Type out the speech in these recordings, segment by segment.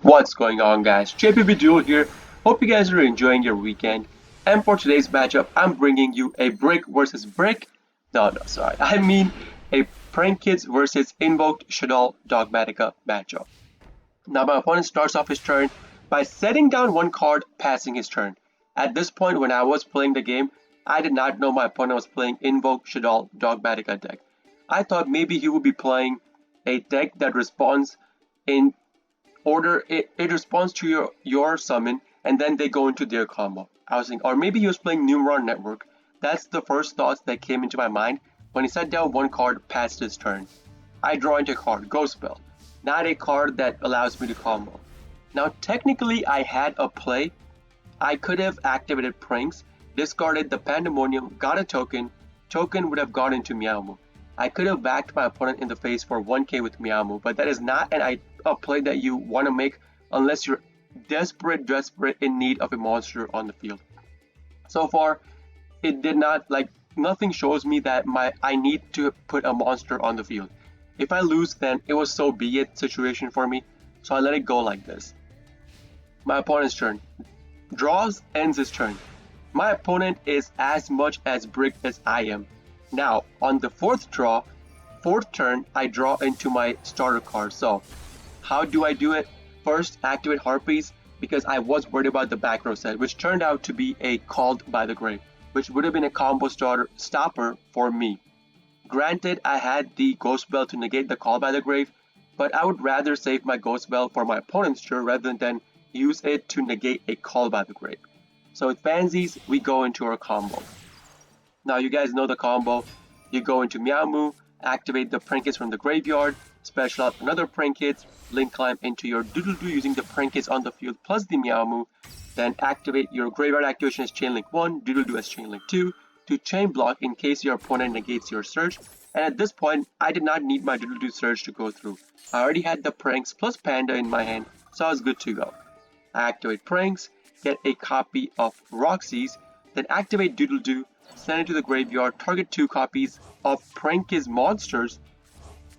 What's going on, guys? JPB Duel here. Hope you guys are enjoying your weekend. And for today's matchup, I'm bringing you a brick versus brick. No, sorry. I mean a prankkids versus invoked Shaddoll Dogmatica matchup. Now, my opponent starts off his turn by setting down one card, passing his turn. At this point, when I was playing the game, I did not know my opponent was playing invoked Shaddoll Dogmatica deck. I thought maybe he would be playing a deck that responds in order it responds to your summon and then they go into their combo. I was thinking, or maybe he was playing Numeron Network. That's the first thoughts that came into my mind when he set down one card past his turn. I draw into a card, Ghost Spell, not a card that allows me to combo. Now technically I had a play. I could have activated Pranks, discarded the Pandemonium, got a token would have gone into Meowmoo. I could have backed my opponent in the face for 1k with Meowmoo, but that is not a play that you want to make unless you're desperate in need of a monster on the field. So far, it did not, nothing shows me that I need to put a monster on the field. If I lose, then it was so be it situation for me, so I let it go like this. My opponent's turn. Draws, ends his turn. My opponent is as much as brick as I am. Now, on the fourth turn, I draw into my starter card. So, how do I do it? First, activate Harpies because I was worried about the back row set, which turned out to be a Called by the Grave, which would have been a combo stopper for me. Granted, I had the Ghost Bell to negate the Call by the Grave, but I would rather save my Ghost Bell for my opponent's turn rather than use it to negate a Call by the Grave. So with Pansies, we go into our combo. Now you guys know the combo. You go into Meowmoo, activate the Prankkids from the graveyard, special out another Prankkids, link climb into your Doodle-Doo using the Prankkids on the field plus the Meowmoo, then activate your graveyard activation as Chain Link 1, Doodle-Doo as Chain Link 2, to chain block in case your opponent negates your search, and at this point, I did not need my Doodle-Doo search to go through. I already had the Pranks plus Panda in my hand, so I was good to go. I activate Pranks, get a copy of Roxy's, then activate Doodle-Doo, send it to the graveyard, target 2 copies of Prankkids monsters.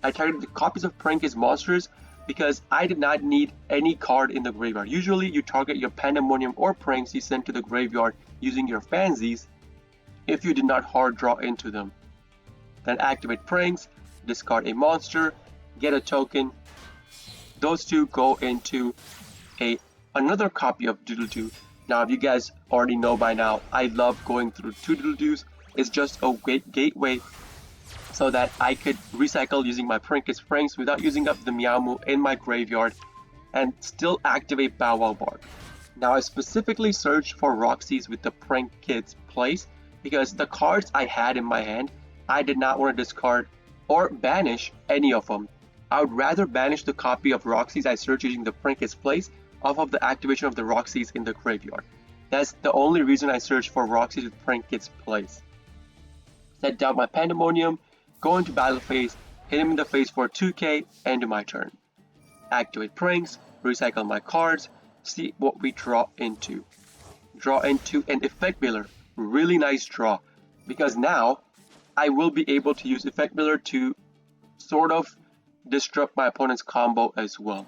I targeted the copies of Prankkids monsters because I did not need any card in the graveyard. Usually you target your Pandemonium or Pranks you send to the graveyard using your Fansies if you did not hard draw into them. Then activate Pranks, discard a monster, get a token. Those two go into another copy of Doodle-Doo. Now, if you guys already know by now, I love going through 2 Doodle-Doos. It's just a gateway so that I could recycle using my Prankkids Pranks without using up the Meowmoo in my graveyard and still activate Bow Wow Bark. Now, I specifically searched for Roxy's with the Prankkids place because the cards I had in my hand, I did not want to discard or banish any of them. I would rather banish the copy of Roxy's I searched using the Prankkids place off of the activation of the Roxy's in the graveyard. That's the only reason I searched for Roxy's with Prankkids place. Set down my Pandemonium, go into battle phase, hit him in the face for 2k, end my turn. Activate Pranks, recycle my cards, see what we draw into. Draw into an Effect Builder, really nice draw, because now I will be able to use Effect Builder to sort of disrupt my opponent's combo as well.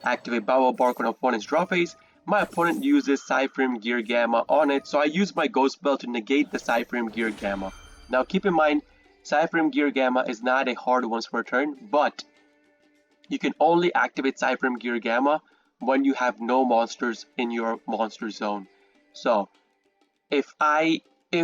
Activate Bow Wow Bark on opponent's draw phase. My opponent uses Cyframe Gear Gamma on it, so I use my Ghost Bell to negate the Cyframe Gear Gamma. Now keep in mind, Cyframe Gear Gamma is not a hard once per turn, but you can only activate Cyframe Gear Gamma when you have no monsters in your monster zone. So if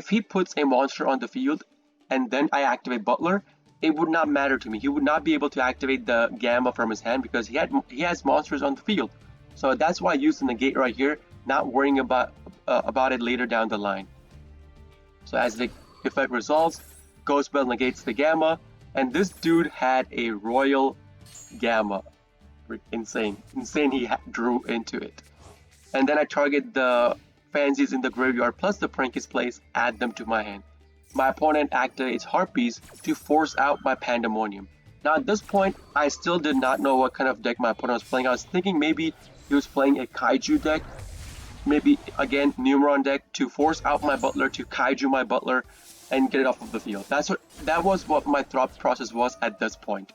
he puts a monster on the field and then I activate Butler, it would not matter to me. He would not be able to activate the Gamma from his hand because he has monsters on the field. So that's why I used the negate right here, not worrying about it later down the line. So as the effect resolves, Ghost Bell negates the Gamma, and this dude had a Royal Gamma. Insane he drew into it. And then I target the Fansies in the graveyard plus the Prankkids place, add them to my hand. My opponent activates Harpies to force out my Pandemonium. Now at this point, I still did not know what kind of deck my opponent was playing. I was thinking maybe he was playing a Kaiju deck, maybe again Numeron deck to force out my Butler to Kaiju my Butler and get it off of the field. That was what my thought process was at this point.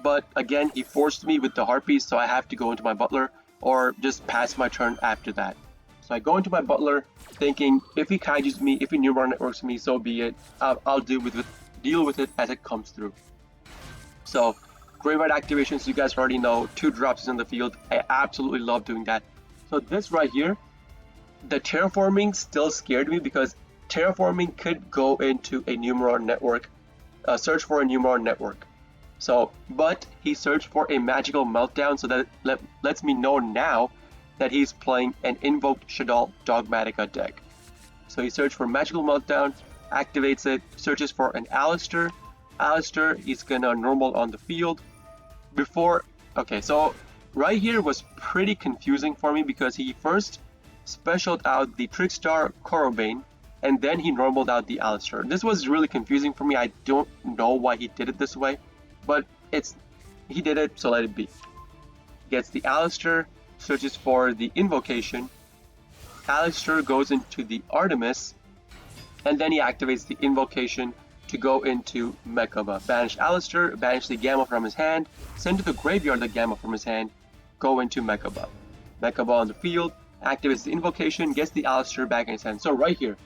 But again, he forced me with the Harpies, so I have to go into my Butler. or just pass my turn after that. So I go into my butler thinking if he kaijus me, if he neural networks me, so be it. I'll deal with it as it comes through. So graveyard activations, you guys already know, 2 drops is in the field. I absolutely love doing that. So this right here, the terraforming still scared me because terraforming could go into a neural network, search for a neural network. So, but he searched for a magical meltdown, so that lets me know now that he's playing an Invoked Shaddoll Dogmatica deck. So he searched for magical meltdown, activates it, searches for an Alistair. Alistair, he's gonna normal on the field. Okay, so right here was pretty confusing for me because he first specialed out the Trickstar Corobane, and then he normaled out the Alistair. This was really confusing for me. I don't know why he did it this way, but he did it, so let it be. Gets the Alistair, searches for the Invocation. Alistair goes into the Artemis, and then he activates the Invocation to go into Mekaba. Banish Alistair, banish the Gamma from his hand, send to the graveyard the Gamma from his hand, go into Mekaba. Mekaba on the field, activates the Invocation, gets the Alistair back in his hand. So right here,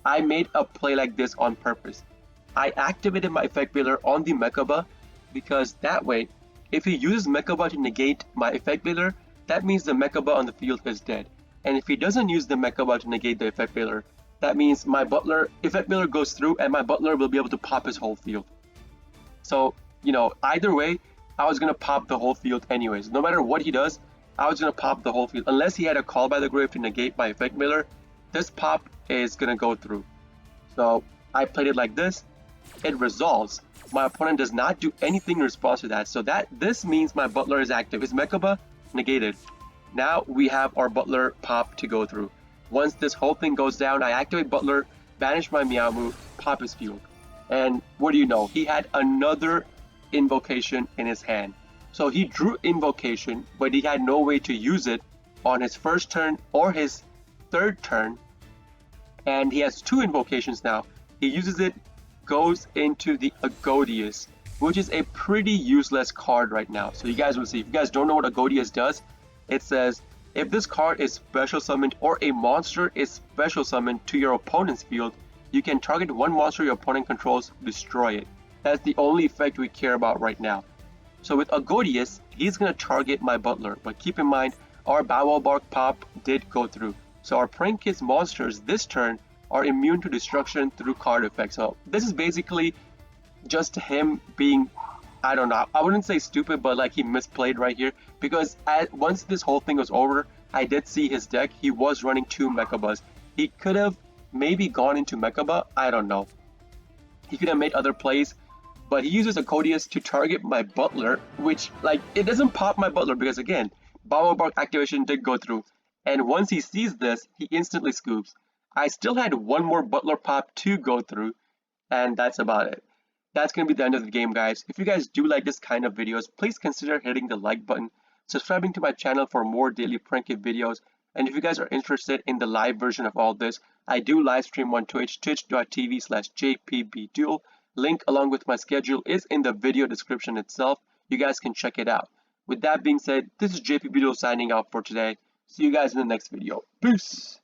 I made a play like this on purpose. I activated my Effect Veiler on the Mekaba because that way, if he uses Mekaba to negate my Effect Veiler, that means the Mekaba on the field is dead. And if he doesn't use the Mekaba to negate the Effect Veiler, that means my Butler, Effect Veiler goes through and my Butler will be able to pop his whole field. So, you know, either way, I was going to pop the whole field anyways. No matter what he does, I was going to pop the whole field. Unless he had a Call by the Grave to negate my Effect Veiler, this pop is going to go through. So I played it like this. It resolves. My opponent does not do anything in response to that. So this means my Butler is active. His Mekaba negated. Now we have our Butler pop to go through. Once this whole thing goes down, I activate Butler, banish my Meowmoo, pop his field. And what do you know? He had another Invocation in his hand. So he drew Invocation, but he had no way to use it on his first turn or his third turn. And he has 2 Invocations now. He uses it, goes into the Agodius, which is a pretty useless card right now. So you guys will see. If you guys don't know what Agodius does, it says, if this card is special summoned or a monster is special summoned to your opponent's field, you can target one monster your opponent controls, destroy it. That's the only effect we care about right now. So with Agodius, he's going to target my Butler, but keep in mind, our Bow Wow Bark pop did go through. So our Prankkids monsters this turn are immune to destruction through card effects. So this is basically just him being, I don't know, I wouldn't say stupid, but like he misplayed right here, because once this whole thing was over, I did see his deck. He was running 2 Mekabas. He could have maybe gone into Mekaba, I don't know. He could have made other plays, but he uses Agodius to target my Butler, which, like, it doesn't pop my Butler because, again, Bow Wow Bark activation did go through. And once he sees this, he instantly scoops. I still had one more Butler pop to go through, and that's about it. That's going to be the end of the game, guys. If you guys do like this kind of videos, please consider hitting the like button, subscribing to my channel for more daily prank kid videos, and if you guys are interested in the live version of all this, I do live stream on Twitch, twitch.tv/jpbduel. Link along with my schedule is in the video description itself. You guys can check it out. With that being said, this is JPBduel signing out for today. See you guys in the next video. Peace!